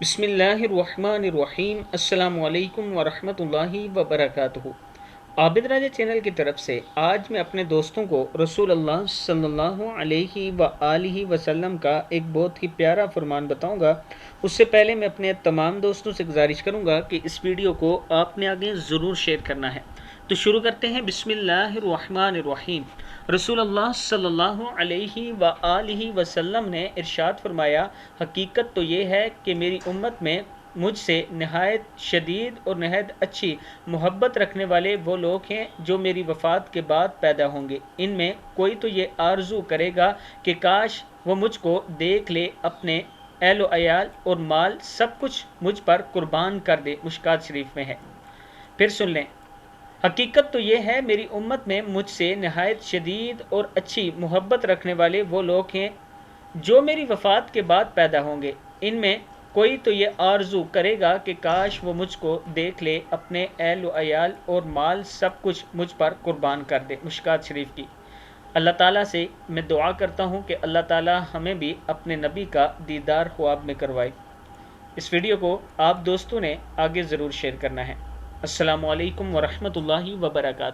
بسم اللہ الرحمن الرحیم۔ السلام علیکم ورحمۃ اللہ وبرکاتہ۔ عابد راجہ چینل کی طرف سے آج میں اپنے دوستوں کو رسول اللہ صلی اللہ علیہ وآلہ وسلم کا ایک بہت ہی پیارا فرمان بتاؤں گا۔ اس سے پہلے میں اپنے تمام دوستوں سے گزارش کروں گا کہ اس ویڈیو کو آپ نے آگے ضرور شیئر کرنا ہے۔ تو شروع کرتے ہیں۔ بسم اللہ الرحمن الرحیم۔ رسول اللہ صلی اللہ علیہ وآلہ وسلم نے ارشاد فرمایا، حقیقت تو یہ ہے کہ میری امت میں مجھ سے نہایت شدید اور نہایت اچھی محبت رکھنے والے وہ لوگ ہیں جو میری وفات کے بعد پیدا ہوں گے۔ ان میں کوئی تو یہ آرزو کرے گا کہ کاش وہ مجھ کو دیکھ لے، اپنے اہل و عیال اور مال سب کچھ مجھ پر قربان کر دے۔ مشکات شریف میں ہے۔ پھر سن لیں۔ حقیقت تو یہ ہے میری امت میں مجھ سے نہایت شدید اور اچھی محبت رکھنے والے وہ لوگ ہیں جو میری وفات کے بعد پیدا ہوں گے۔ ان میں کوئی تو یہ آرزو کرے گا کہ کاش وہ مجھ کو دیکھ لے، اپنے اہل و عیال اور مال سب کچھ مجھ پر قربان کر دے۔ مشکات شریف کی۔ اللہ تعالیٰ سے میں دعا کرتا ہوں کہ اللہ تعالیٰ ہمیں بھی اپنے نبی کا دیدار خواب میں کروائے۔ اس ویڈیو کو آپ دوستوں نے آگے ضرور شیئر کرنا ہے۔ السلام علیکم ورحمۃ اللہ وبرکاتہ۔